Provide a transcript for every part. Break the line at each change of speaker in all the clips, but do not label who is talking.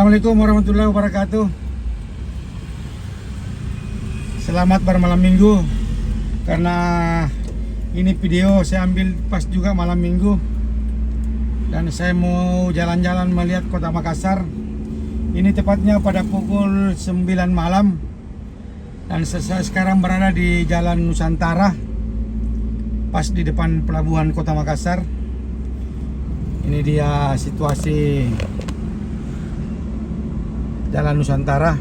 Assalamualaikum warahmatullahi wabarakatuh. Selamat bermalam minggu. Karena ini video saya ambil pas juga malam minggu, dan saya mau jalan-jalan melihat kota Makassar. Ini tepatnya pada pukul 9 malam. Dan saya sekarang berada di Jalan Nusantara, pas di depan pelabuhan kota Makassar. Ini dia situasi Jalan Nusantara.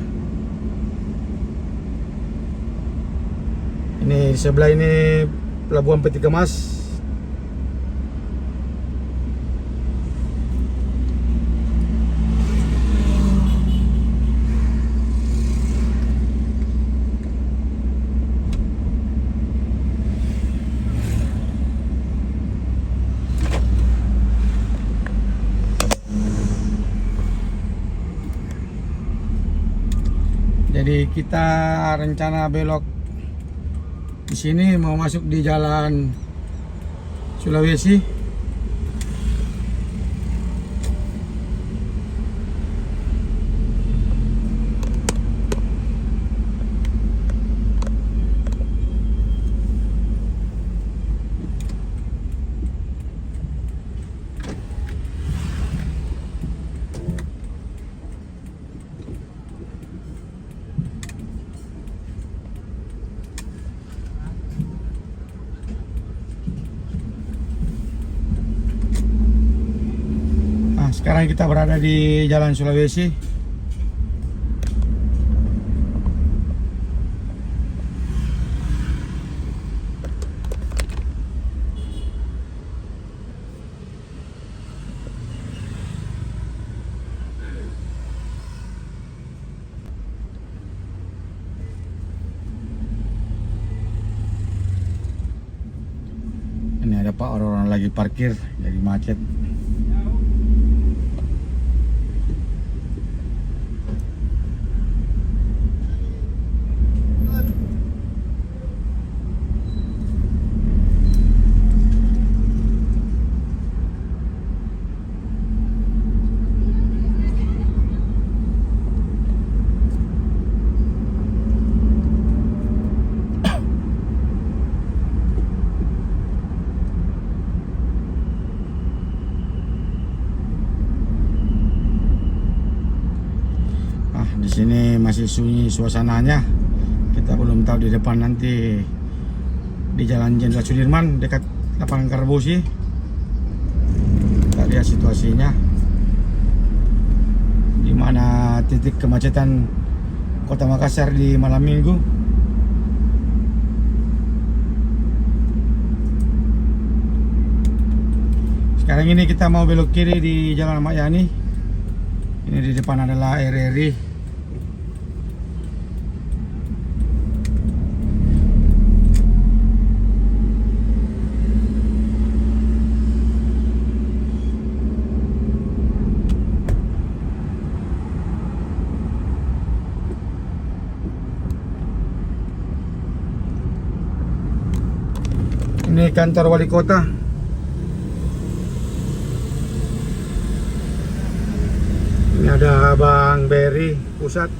Ini sebelah ini pelabuhan Peti Kemas. Jadi kita rencana belok di sini, mau masuk di Jalan Sulawesi. Sekarang kita berada di Jalan Sulawesi. Ini ada Pak, orang-orang lagi parkir, lagi macet. Di sini masih sunyi suasananya. Kita belum tahu di depan nanti di Jalan Jenderal Sudirman dekat lapangan Karbosi. Kita lihat situasinya, di mana titik kemacetan kota Makassar di malam minggu. Sekarang ini kita mau belok kiri di Jalan Ahmad Yani. Ini di depan adalah RRI. Ini kantor wali kota. Ini ada Bang Berry Pusat.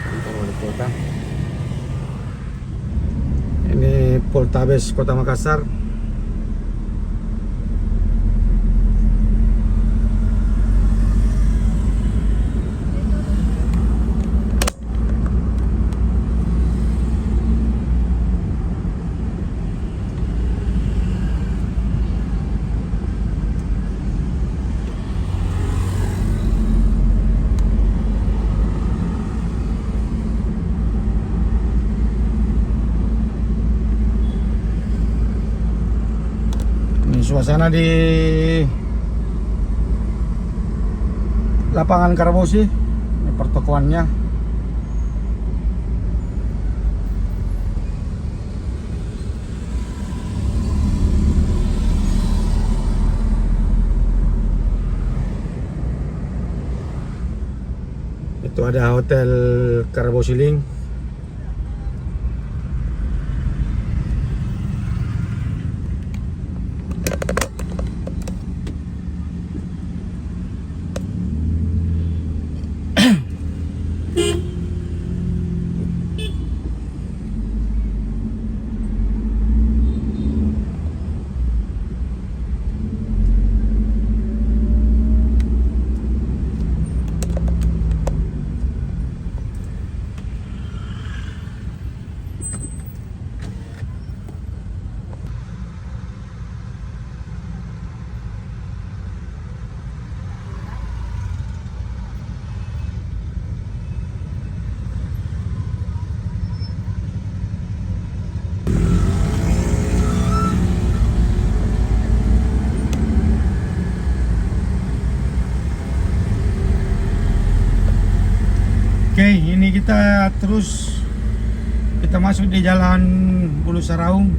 Kantor wali kota. Ini Poltabes Kota Makassar. Suasana di lapangan Karbosi, ini pertokoannya. Itu ada Hotel Karbosi Link. kita terus kita masuk di Jalan Bulu Saraung.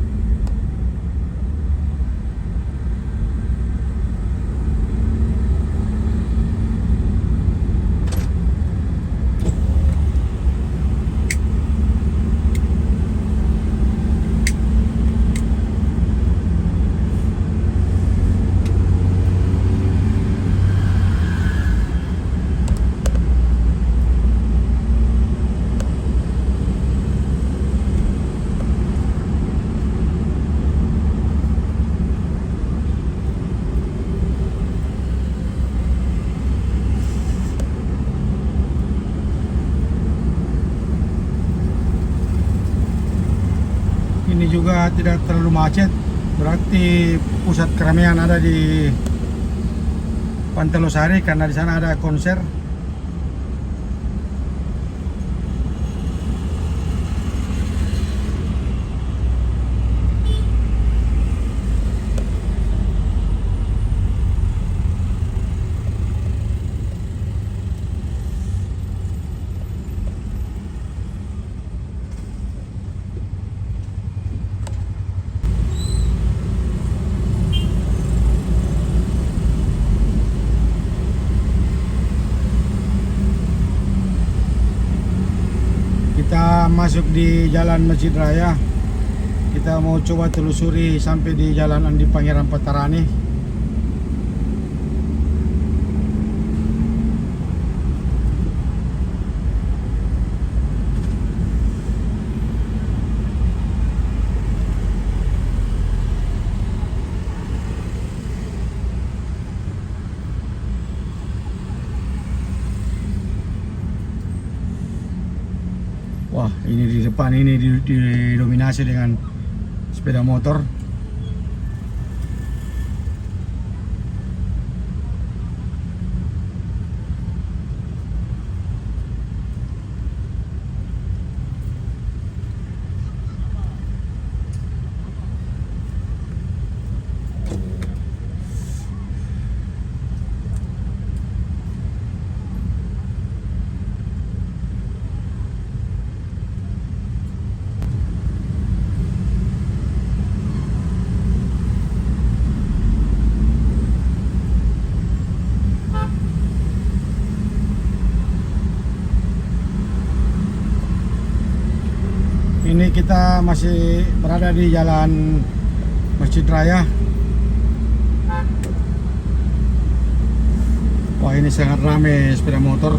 Ini juga tidak terlalu macet, berarti pusat keramaian ada di Pantai Losari karena di sana ada konser. Kita masuk di Jalan Masjid Raya. Kita mau coba telusuri sampai di Jalan Andi Pangeran Petarani. Wah, ini di depan ini didominasi dengan sepeda motor. Ini kita masih berada di Jalan Masjid Raya. Wah, ini sangat ramai sepeda motor.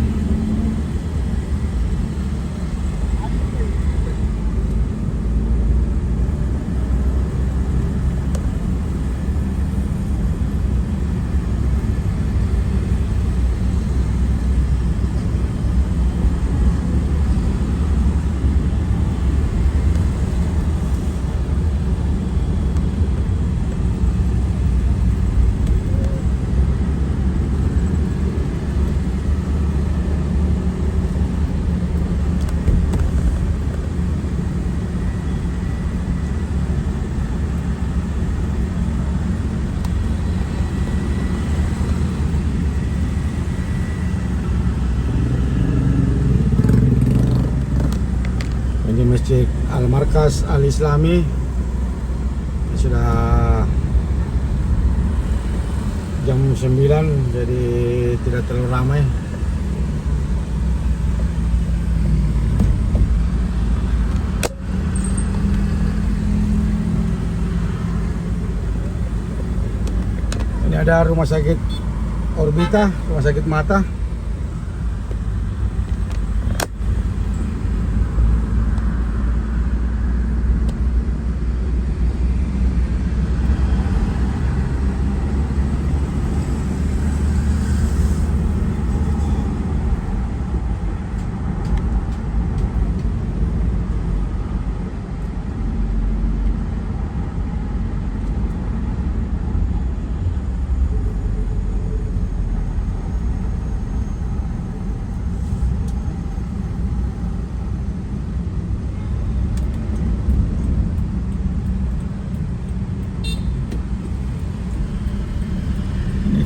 Ini Masjid Al-Markas Al-Islami. Sudah jam 9, jadi tidak terlalu ramai. Ini ada rumah sakit Orbita, rumah sakit mata.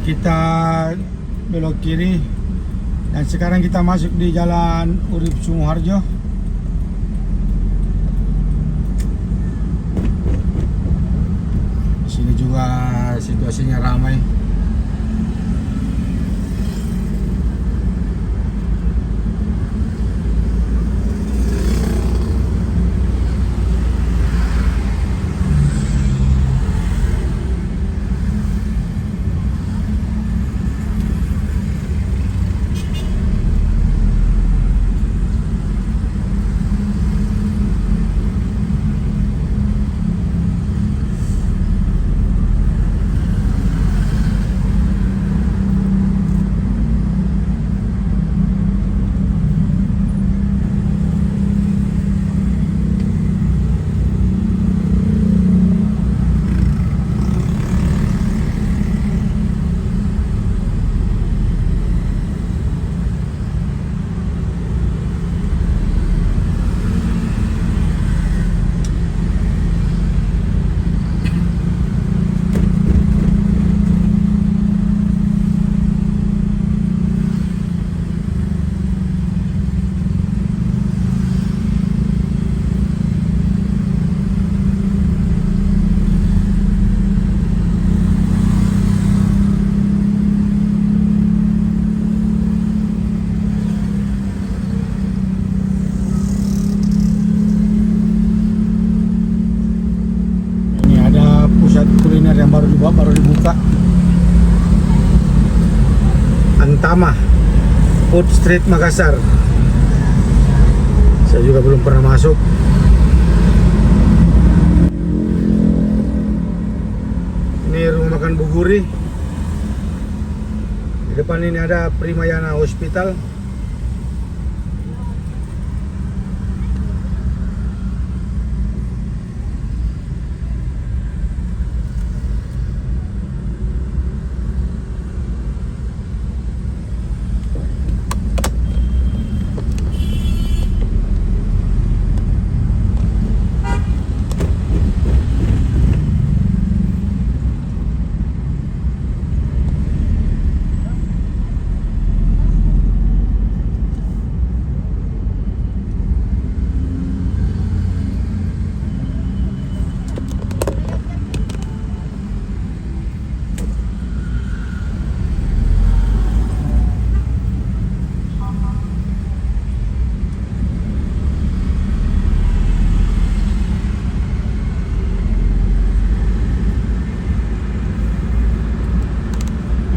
Kita belok kiri Dan sekarang kita masuk di Jalan Urip Sumoharjo. Di sini juga situasinya ramai. Kuliner yang baru dibuka, Antama Food Street Makassar. Saya juga belum pernah masuk. Ini rumah makan Buguri. Di depan ini ada Primayana Hospital.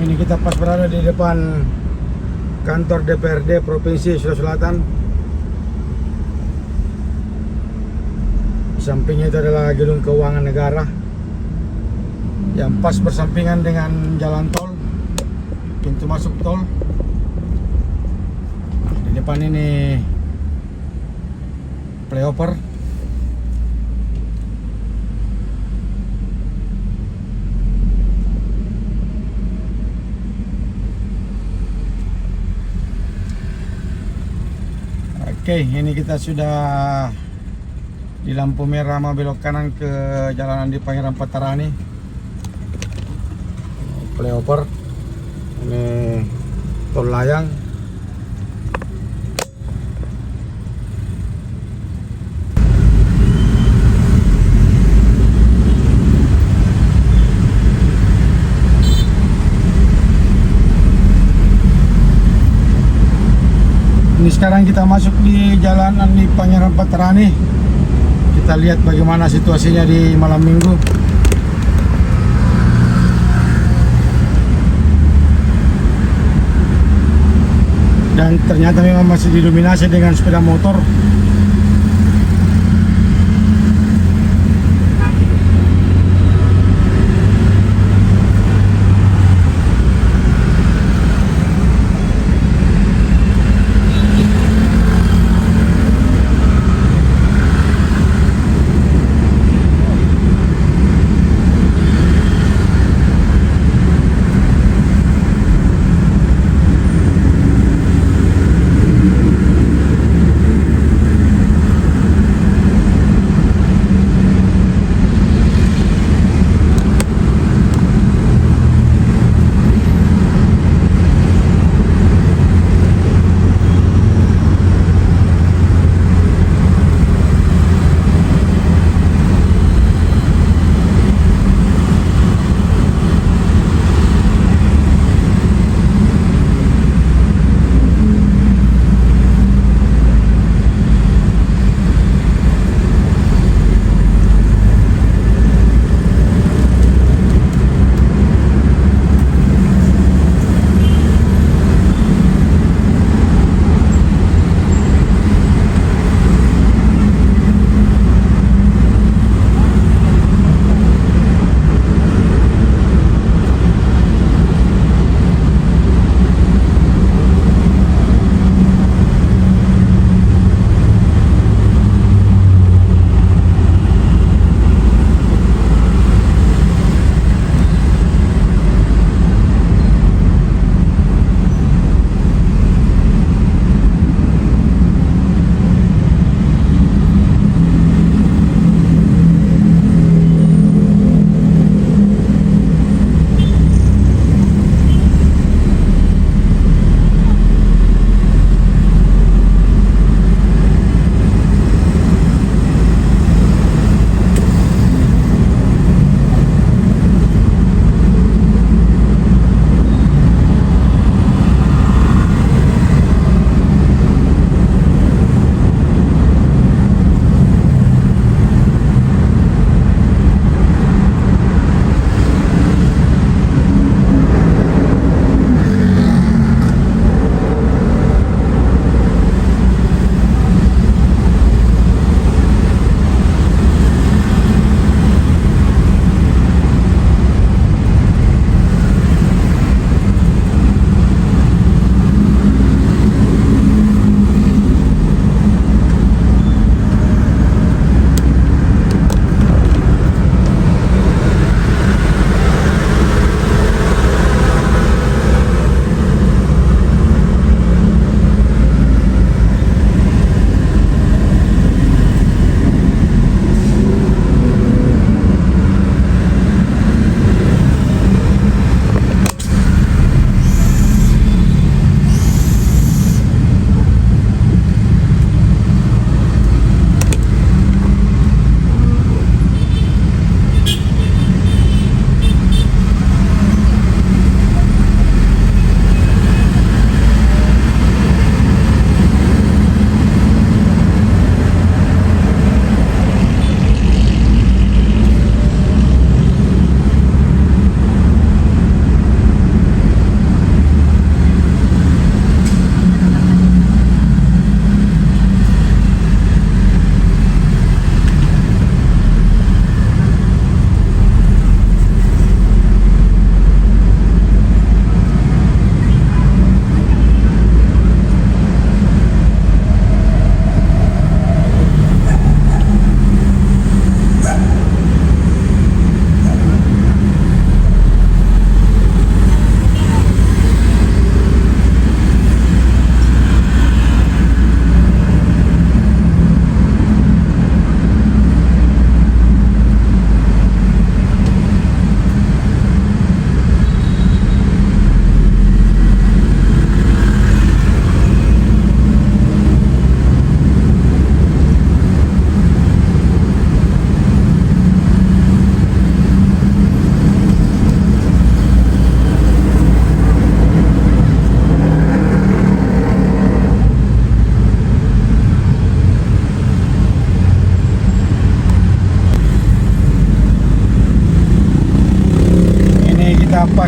Ini kita pas berada di depan kantor DPRD Provinsi Sulawesi Selatan. Di sampingnya itu adalah Gedung Keuangan Negara yang pas bersampingan dengan jalan tol, pintu masuk tol. Di depan ini flyover. Oke, ini kita sudah di lampu merah mau belok kanan ke Jalan Andi Pangeran Patarani. Flyover. Ini tol layang. Ini sekarang kita masuk di Jalan Andi Pangeran Patarani. Kita lihat bagaimana situasinya di malam minggu. Dan ternyata memang masih didominasi dengan sepeda motor.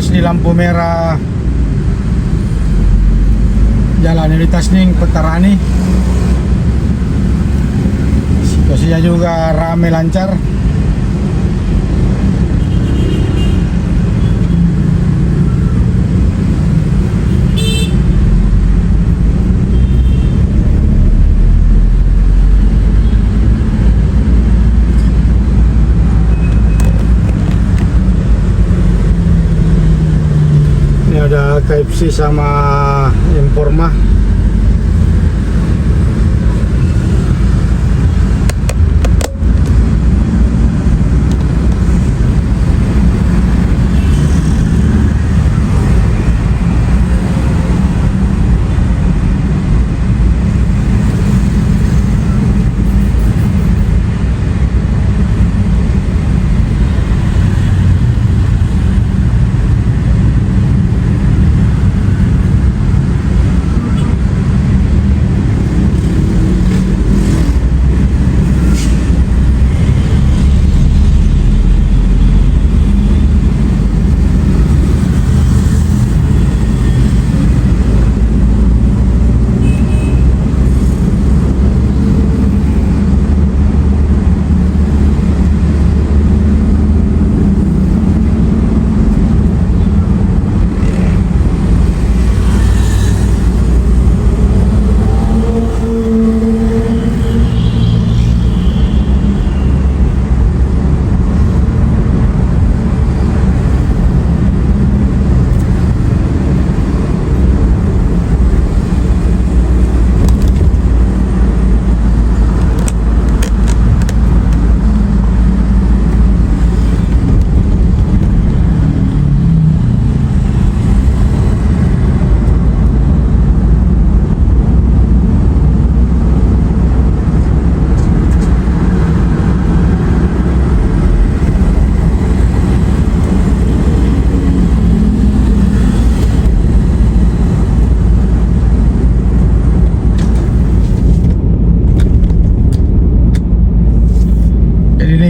pas di lampu merah Jalan Edi Tasning Petarani. Situasinya juga rame lancar. Ada KFC sama Informa.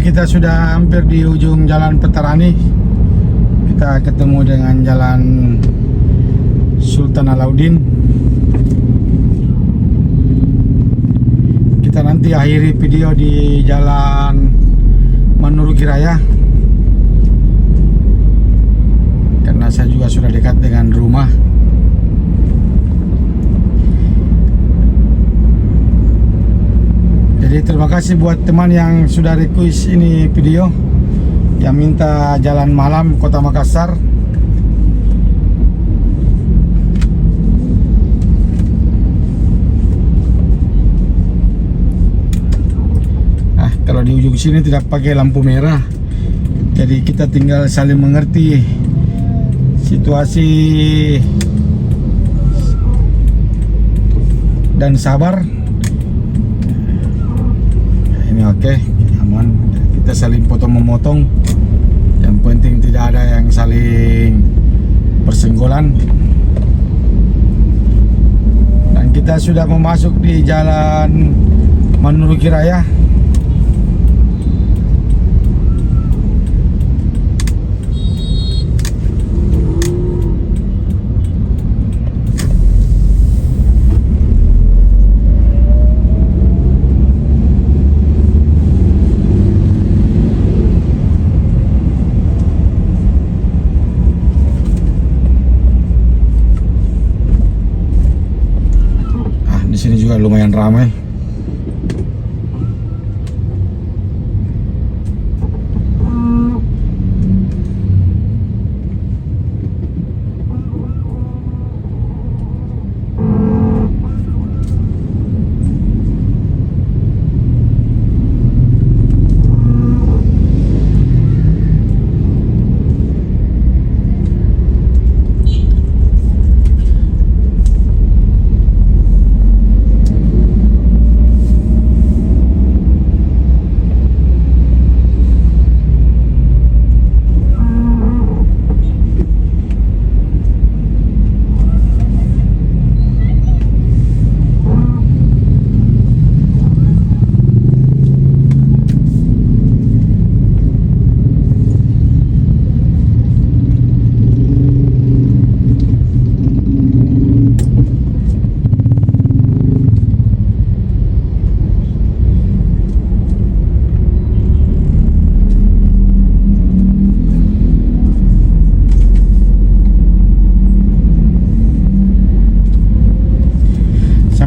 Kita sudah hampir di ujung Jalan Petarani. Kita ketemu dengan Jalan Sultan Alauddin. Kita nanti akhiri video di Jalan Manurughi Raya, karena saya juga sudah dekat dengan rumah. Jadi terima kasih buat teman yang sudah request ini video, yang minta jalan malam Kota Makassar. Nah, kalau di ujung sini tidak pakai lampu merah, jadi kita tinggal saling mengerti situasi dan sabar. Ini oke, aman. Kita saling potong-memotong. Yang penting tidak ada yang saling bersenggolan. Dan kita sudah memasuk di Jalan Manurughi Raya. Sini juga lumayan ramai.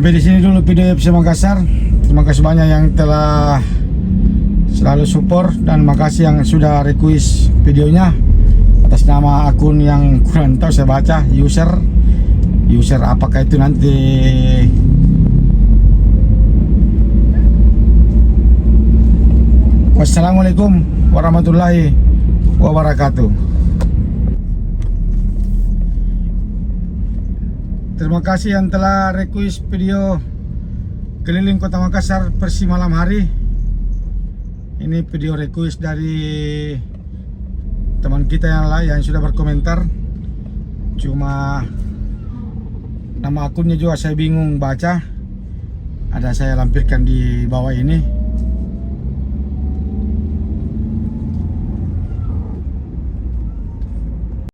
Sampai di sini dulu video FC Makassar. Terima kasih banyak yang telah selalu support dan makasih yang sudah request videonya atas nama akun yang kurang tahu saya baca, user apakah itu nanti. Wassalamualaikum warahmatullahi wabarakatuh. Terima kasih yang telah request video keliling Kota Makassar versi malam hari. Ini video request dari teman kita yang lain yang sudah berkomentar. Cuma nama akunnya juga saya bingung baca. Ada saya lampirkan di bawah ini.